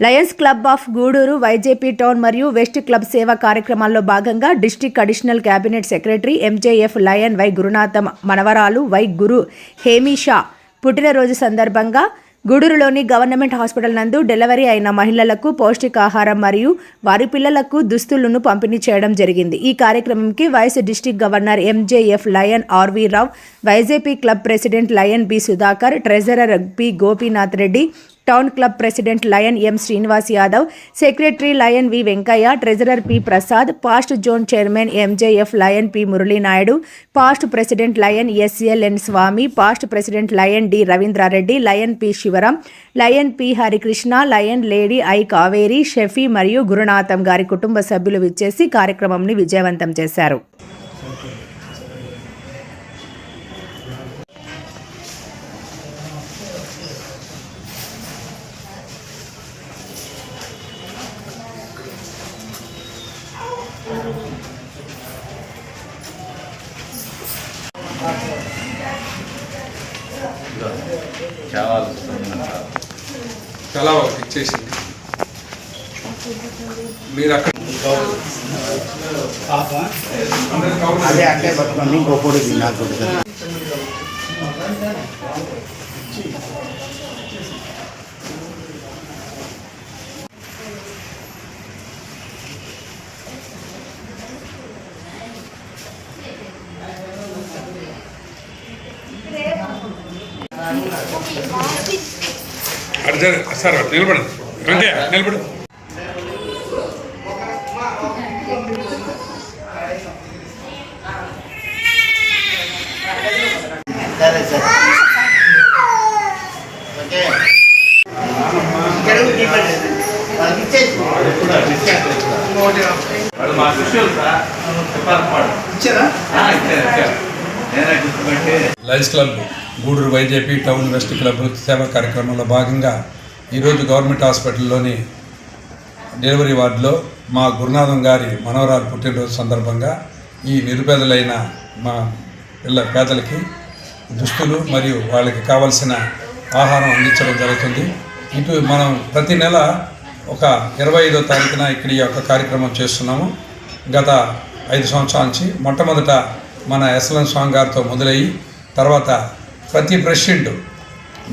Lions Club of Gudur, YJP town మరియు west club సేవా కార్యక్రమాల్లో భాగంగా district additional cabinet secretary MJF lion Y Gurunatha మనవరాలు వై గురు హేమిషా పుట్టినరోజు సందర్భంగా గూడూరులోని గవర్నమెంట్ హాస్పిటల్ నందు డెలివరీ అయిన మహిళలకు పౌష్టికాహారం మరియు వారి పిల్లలకు దుస్తులను పంపిణీ చేయడం జరిగింది. ఈ కార్యక్రమంకి vice district governor MJF lion RV Rao, YJP club president lion B Sudhakar, treasurer P Gopinath Reddy, town club president lion M Srinivas Yadav, secretary lion we Venkaiah, treasurer P Prasad, past zone chairman MJF lion P Murali Naidu, past president lion SLN Swamy, past president lion D Ravindra Reddy, lion P Sivaram, lion P Harikrishna, lion lady I Kaveri, Shafi మరియు గురునాథం గారి కుటుంబ సభ్యులు విచ్చేసి కార్యక్రమంని విజయవంతం చేశారు. చాలా ఇచ్చేసింది మీరు అక్కడ అదే అట్లే పట్టుకోండి. ఇంకొకటి నాకు సార్ నిలబడు, అంటే నిలబడు. సరే సరే okay. Lions club Gudur YJP town west club సేవా కార్యక్రమంలో భాగంగా ఈరోజు గవర్నమెంట్ హాస్పిటల్లోని డెలివరీ వార్డులో మా గురునాథం గారి మనవరాలు పుట్టినరోజు సందర్భంగా ఈ నిరుపేదలైన మా పేదలకి దుస్తులు మరియు వాళ్ళకి కావాల్సిన ఆహారం అందించడం జరుగుతుంది. ఇటు మనం ప్రతి నెల ఒక 25వ తారీఖున ఇక్కడ ఈ యొక్క కార్యక్రమం చేస్తున్నాము. గత 5 సంవత్సరాల నుంచి మొట్టమొదట మన ఎస్ఎల్ఎన్ స్వామి గారితో మొదలయ్యి తర్వాత ప్రతి ప్రెసిడెంట్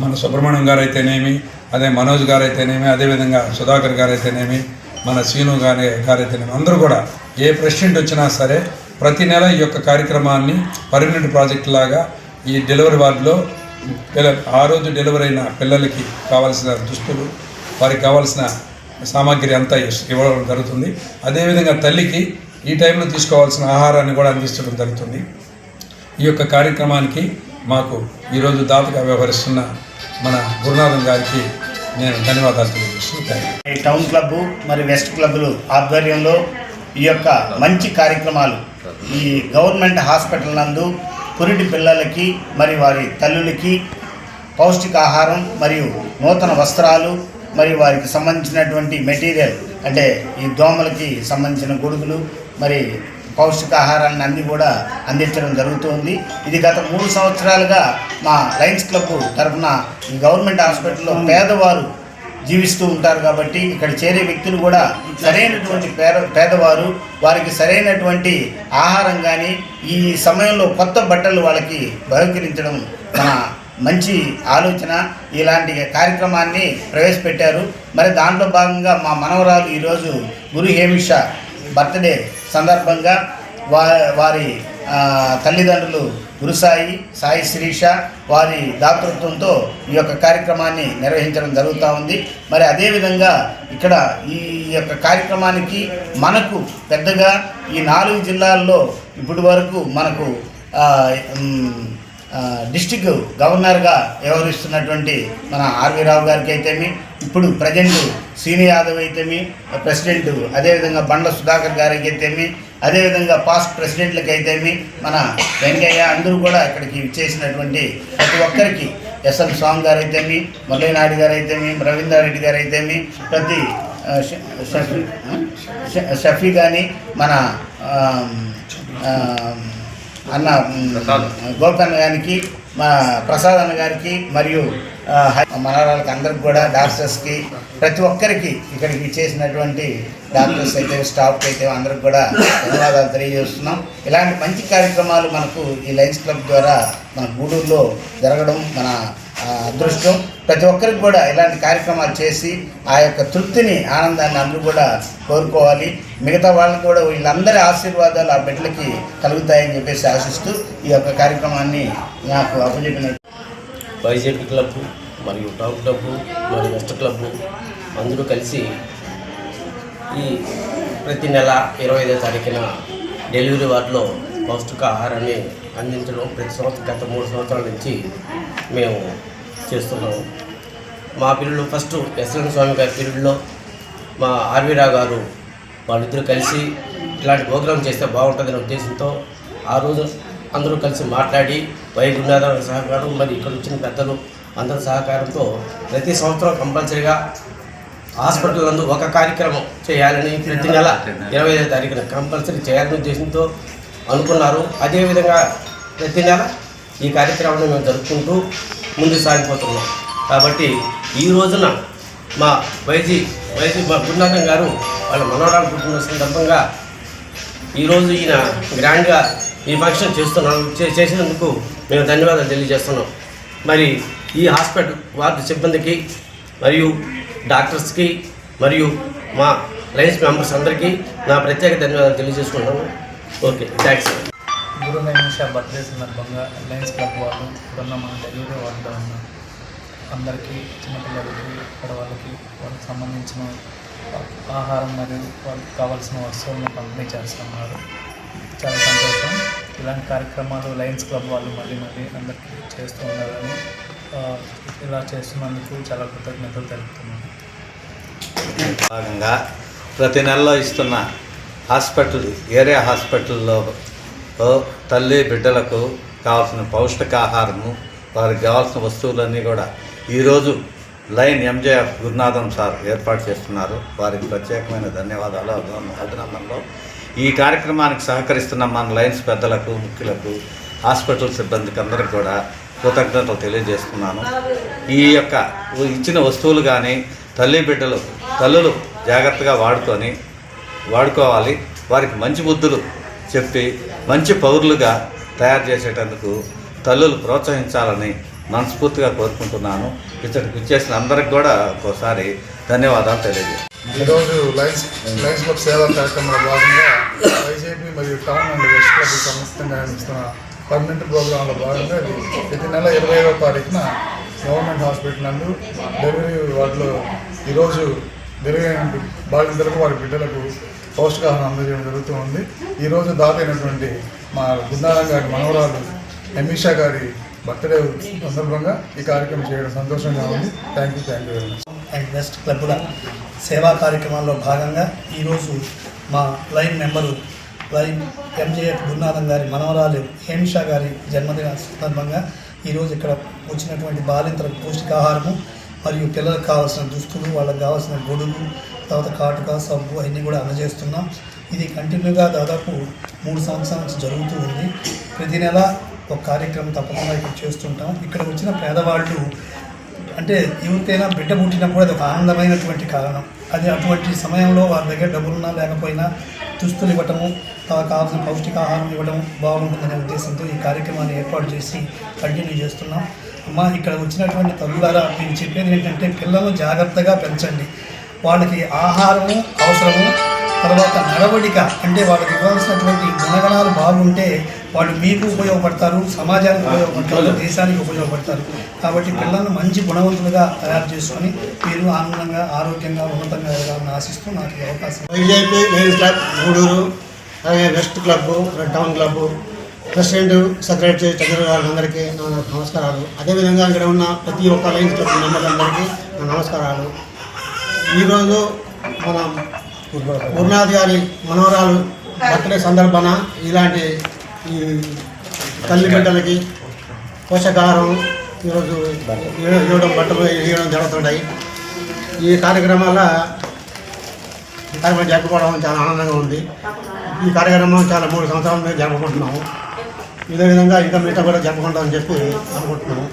మన సుబ్రహ్మణ్యం గారు అయితేనేమి, అదే మనోజ్ గారు అయితేనేమి, అదేవిధంగా సుధాకర్ గారు అయితేనేమి, మన సీను గారు అయితేనేమి, అందరూ కూడా ఏ ప్రెసిడెంట్ వచ్చినా సరే ప్రతి నెల ఈ యొక్క కార్యక్రమాన్ని పర్మనెంట్ ప్రాజెక్ట్ లాగా ఈ డెలివరీ వార్డులో ఆ రోజు డెలివరీ అయిన పిల్లలకి కావాల్సిన దుస్తులు, వారికి కావాల్సిన సామాగ్రి అంతా ఇవ్వడం జరుగుతుంది. అదేవిధంగా తల్లికి ఈ టైంలో తీసుకోవాల్సిన ఆహారాన్ని కూడా అందించడం జరుగుతుంది. ఈ యొక్క కార్యక్రమానికి మాకు ఈరోజు దాతగా వ్యవహరిస్తున్న మన గురునాథం గారికి నేను ధన్యవాదాలు తెలియజేస్తున్నాను. టౌన్ క్లబ్ మరి వెస్ట్ క్లబ్లు ఆధ్వర్యంలో ఈ యొక్క మంచి కార్యక్రమాలు ఈ గవర్నమెంట్ హాస్పిటల్ నందు పురిటి పిల్లలకి మరి వారి తల్లులకి పౌష్టికాహారం మరియు నూతన వస్త్రాలు మరియు వారికి సంబంధించినటువంటి మెటీరియల్ అంటే ఈ దోమలకి సంబంధించిన గొడుగులు మరి పౌష్టికాహారాన్ని అన్నీ కూడా అందించడం జరుగుతుంది. ఇది గత 3 సంవత్సరాలుగా మా లయన్స్ క్లబ్ తరఫున ఈ గవర్నమెంట్ హాస్పిటల్లో పేదవారు జీవిస్తూ ఉంటారు కాబట్టి ఇక్కడ చేరే వ్యక్తులు కూడా సరైనటువంటి పేదవారు వారికి సరైనటువంటి ఆహారం కానీ ఈ సమయంలో కొత్త బట్టలు వాళ్ళకి బహుకరించడం మన మంచి ఆలోచన. ఇలాంటి కార్యక్రమాన్ని ప్రవేశపెట్టారు. మరి దాంట్లో భాగంగా మా మనవరాలు ఈరోజు గురు హేమిషా బర్త్డే సందర్భంగా వారి తల్లిదండ్రులు గురుసాయి, సాయి శిరీష వారి దాతృత్వంతో ఈ యొక్క కార్యక్రమాన్ని నిర్వహించడం జరుగుతూ ఉంది. మరి అదేవిధంగా ఇక్కడ ఈ యొక్క కార్యక్రమానికి మనకు పెద్దగా ఈ 4 జిల్లాల్లో ఇప్పటి వరకు మనకు డిస్టిక్ గవర్నర్గా వ్యవహరిస్తున్నటువంటి మన ఆర్వి రావు గారికి అయితేమి, ఇప్పుడు ప్రజెంట్ సీని యాదవ్ అయితేమి ప్రెసిడెంట్, అదేవిధంగా బండ్ల సుధాకర్ గారికి అయితేమి, అదేవిధంగా పాస్ట్ ప్రెసిడెంట్లకి అయితేమి మన వెంకయ్య అందరూ కూడా ఇక్కడికి ఇచ్చేసినటువంటి ప్రతి ఒక్కరికి ఎస్ఎల్ స్వామి గారు అయితేమి, మురళీనాయుడు గారు అయితేమి, రవీంద్రారెడ్డి గారు అయితేమి, ప్రతి షఫీ కానీ మన అన్న గోపన్న గారికి, మా ప్రసాద్ అన్న గారికి మరియు మనవరాళ్ళకి అందరికి కూడా డాక్టర్స్కి ప్రతి ఒక్కరికి ఇక్కడికి చేసినటువంటి డాక్టర్స్ అయితే స్టాఫ్కి అయితే అందరికి కూడా ధన్యవాదాలు తెలియజేస్తున్నాం. ఇలాంటి మంచి కార్యక్రమాలు మనకు ఈ లయన్స్ క్లబ్ ద్వారా మన గూడూరులో జరగడం మన అదృష్టం. ప్రతి ఒక్కరికి కూడా ఇలాంటి కార్యక్రమాలు చేసి ఆ యొక్క తృప్తిని ఆనందాన్ని అందరూ కూడా కోరుకోవాలి. మిగతా వాళ్ళకి కూడా వీళ్ళందరి ఆశీర్వాదాలు ఆ బిడ్డలకి కలుగుతాయని చెప్పేసి ఆశిస్తూ ఈ యొక్క కార్యక్రమాన్ని నాకు అప్పచెప్పిన వైజేపీ క్లబ్ మరియు టౌన్ క్లబ్ మరియు వెస్ట్ క్లబ్ అందరూ కలిసి ఈ ప్రతి నెల 25వ తారీఖున డెలివరీ వార్డులో పౌష్టికాహారాన్ని అందించడం ప్రతి సంవత్సరం గత 3 సంవత్సరాల నుంచి మేము చేస్తున్నాము. మా పీరియడ్లో ఫస్ట్ ఎస్ఎన్ స్వామి గారి పీరియడ్లో మా ఆర్వి రావు గారు వాళ్ళిద్దరూ కలిసి ఇలాంటి ప్రోగ్రాం చేస్తే బాగుంటుందనే ఉద్దేశంతో ఆ రోజు అందరూ కలిసి మాట్లాడి వై గురునాథం సహకారం మరి ఇక్కడ వచ్చిన పెద్దలు అందరి సహకారంతో ప్రతి సంవత్సరం కంపల్సరీగా హాస్పిటల్ నందు ఒక కార్యక్రమం చేయాలని ప్రతి నెల 25వ తారీఖున కంపల్సరీ చేయాలనే ఉద్దేశంతో అనుకున్నారు. అదేవిధంగా ప్రతి నెల ఈ కార్యక్రమాన్ని మేము జరుపుకుంటూ ముందుకు సాగిపోతున్నాం. కాబట్టి ఈ రోజున మా మా గురునాథం గారు వాళ్ళ మనవరాలు పుట్టిన సందర్భంగా ఈరోజు ఈయన గ్రాండ్గా ఈ ఫంక్షన్ చేసినందుకు మేము ధన్యవాదాలు తెలియజేస్తున్నాం. మరి ఈ హాస్పిటల్ వార్డు సిబ్బందికి మరియు డాక్టర్స్కి మరియు మా లయన్స్ మెంబర్స్ అందరికీ నా ప్రత్యేక ధన్యవాదాలు తెలియజేసుకుంటాము. Okay, thanks. Guru Hemisha birthday సందర్భంగా లయన్స్ క్లబ్ వాళ్ళు ఇప్పుడున్న మన డెలివరీ వార్డులో ఉన్న అందరికీ చిన్నపిల్లలకి వాళ్ళకి సంబంధించిన ఆహారం మరియు వాళ్ళకి కావాల్సిన వస్తువులను పంపిణీ చేస్తున్నారు. చాలా సంతోషం. ఇలాంటి కార్యక్రమాలు లయన్స్ క్లబ్ వాళ్ళు మళ్ళీ అందరికీ చేస్తూ ఉండాలని ఇలా చేస్తున్నందుకు చాలా కృతజ్ఞతలు తెలుపుతున్నాను. భాగంగా ప్రతి నెలలో ఇస్తున్న ఏరియా హాస్పిటల్లో తల్లి బిడ్డలకు కావాల్సిన పౌష్టికాహారము వారికి కావాల్సిన వస్తువులన్నీ కూడా ఈరోజు లైన్ ఎంజేఎఫ్ గురునాథం సార్ ఏర్పాటు చేస్తున్నారు. వారికి ప్రత్యేకమైన ధన్యవాదాలు, అభినందనలు. ఈ కార్యక్రమానికి సహకరిస్తున్న మన లైన్స్ పెద్దలకు, ముఖ్యులకు, హాస్పిటల్ సిబ్బందికి అందరికి కూడా కృతజ్ఞతలు తెలియజేస్తున్నాను. ఈ యొక్క ఇచ్చిన వస్తువులు కానీ తల్లులు జాగ్రత్తగా వాడుకోవాలి. వారికి మంచి బుద్ధులు చెప్పి మంచి పౌరులుగా తయారు చేసేటందుకు తల్లులు ప్రోత్సహించాలని మనస్ఫూర్తిగా కోరుకుంటున్నాను. ఇక్కడికి ఇచ్చేసిన అందరికి కూడా ఒకసారి ధన్యవాదాలు తెలియజేస్తాను. ఈరోజు లయన్స్ క్లబ్ సేవా కార్యక్రమంలో భాగంగా వైజేపీ మరియు టౌన్ అండ్ వెస్ట్ క్లబ్ సంస్థంగా నిర్వహిస్తున్న పర్మనెంట్ ప్రోగ్రాంలో భాగంగా ప్రతి నెల 25వ తారీఖున గవర్నమెంట్ హాస్పిటల్ నందు డెలివరీ వార్డులో ఈరోజు డెలివరీ అయిన బాలింతలకు వారి బిడ్డలకు పౌష్టికాహారం అందజేయడం జరుగుతూ ఉంది. ఈరోజు దాతైనటువంటి మా గురునాథం గారి మనవరాలు హేమిషా గారి బర్త్డే సందర్భంగా ఈ కార్యక్రమం చేయడం సంతోషంగా ఉంది. Thank you very much. And west క్లబ్ల సేవా కార్యక్రమాల్లో భాగంగా ఈరోజు మా lion member lion MJF Gurunatham గారి మనవరాలు హేమిషా గారి జన్మదిన సందర్భంగా ఈరోజు ఇక్కడ వచ్చినటువంటి బాలింతలకు పౌష్టికాహారము మరియు పిల్లలకు కావాల్సిన దుస్తులు, వాళ్ళకి కావాల్సిన గొడుగు, తర్వాత కాటుక, సబ్బు అన్నీ కూడా అందజేస్తున్నాం. ఇది కంటిన్యూగా దాదాపు 3 సంవత్సరాల నుంచి జరుగుతూ ఉంది. ప్రతి నెల ఒక కార్యక్రమం తప్పకుండా ఇక్కడ చేస్తుంటాం. ఇక్కడ వచ్చిన పేదవాళ్ళు అంటే ఎవరికైనా బిడ్డ పుట్టినప్పుడు అది ఒక ఆనందమైనటువంటి కారణం. అది అటువంటి సమయంలో వారి దగ్గర డబ్బులున్నా లేకపోయినా దుస్తులు ఇవ్వటము, కావాల్సిన పౌష్టికాహారం ఇవ్వడం బాగుంటుందనే ఉద్దేశంతో ఈ కార్యక్రమాన్ని ఏర్పాటు చేసి కంటిన్యూ చేస్తున్నాం. ఇక్కడ వచ్చినటువంటి తల్లులారా నేను చెప్పేది ఏంటంటే పిల్లలను జాగ్రత్తగా పెంచండి. వాళ్ళకి ఆహారము అవసరము, తర్వాత నడవడిక అంటే వాళ్ళకి ఇవ్వాల్సినటువంటి గుణగణాలు బాగుంటే వాళ్ళు మీకు ఉపయోగపడతారు, సమాజానికి ఉపయోగపడతారు, దేశానికి ఉపయోగపడతారు. కాబట్టి పిల్లలను మంచి గుణవంతులుగా తయారు చేసుకొని మీరు ఆనందంగా, ఆరోగ్యంగా, ఉన్నతంగా ఎదగాలని ఆశిస్తూ నాకు ఈ అవకాశం. వైజేపీ లయన్స్ క్లబ్ గూడూరు, అలాగే west club, town club president, secretary, Chandra గారందరికీ నా నమస్కారాలు. అదేవిధంగా ఇక్కడ ఉన్న ప్రతి ఒక్క లయన్స్ క్లబ్ మెంబర్లందరికీ నా నమస్కారాలు. ఈరోజు మన గురునాథ్ గారి మనవరాలు బర్త్డే సందర్భాన ఇలాంటి ఈ తల్లి బిడ్డలకి పోషకాహారం ఈరోజు బట్టలు ఇవ్వడం జరుగుతున్నాయి. ఈ కార్యక్రమాల జరుపుకోవడం చాలా ఆనందంగా ఉంది. ఈ కార్యక్రమం చాలా 3 సంవత్సరాల మీద జరుపుకుంటున్నాము. ఇదే విధంగా ఇంకా మిగతా కూడా జరుపుకుంటామని చెప్పి అనుకుంటున్నాము.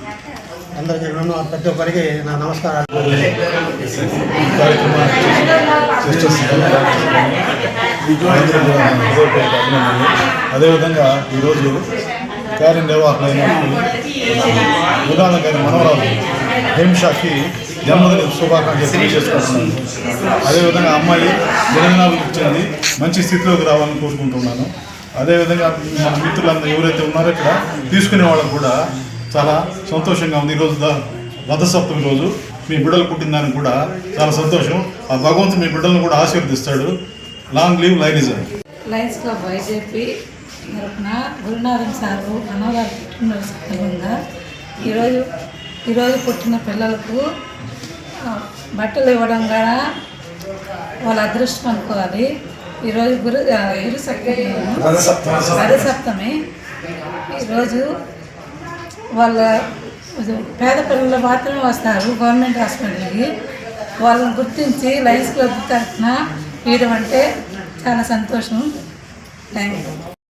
అందరికీ ఉన్న ప్రతి ఒక్కరికి నా నమస్కారాలు. అదేవిధంగా ఈరోజు కార్యనిర్వాహకులైన గురునాథం గారి మనవరాలు హేమిషాకి జన్మదిన శుభాకాంక్షలు తెలియజేసుకుంటున్నాను. అదేవిధంగా అమ్మాయి జన్మదినాభివృద్ధి చెంది మంచి స్థితిలోకి రావాలని కోరుకుంటున్నాను. అదేవిధంగా మన మిత్రులందరూ ఎవరైతే ఉన్నారో ఇక్కడ తీసుకునే వాళ్ళకు కూడా చాలా సంతోషంగా ఉంది. ఈరోజు రథసప్తమి రోజు మీ బిడ్డలు పుట్టిందని కూడా చాలా సంతోషం. ఆ భగవంతుడు మీ బిడ్డలను కూడా ఆశీర్వదిస్తాడు. Long leave లైనిజం. Lions club YJP తరఫున గురునాథం సారు మనవరాలు పుట్టినరోజు సందర్భంగా ఈరోజు పుట్టిన పిల్లలకు బట్టలు ఇవ్వడం కూడా వాళ్ళ అదృష్టం అనుకోవాలి. ఈరోజు రథసప్తమి. ఈరోజు వాళ్ళ పేద పిల్లలు మాత్రమే వస్తారు గవర్నమెంట్ హాస్పిటల్కి. వాళ్ళని గుర్తించి లయన్స్ క్లబ్ తరఫున ఇవ్వడం అంటే చాలా సంతోషం. Thank you.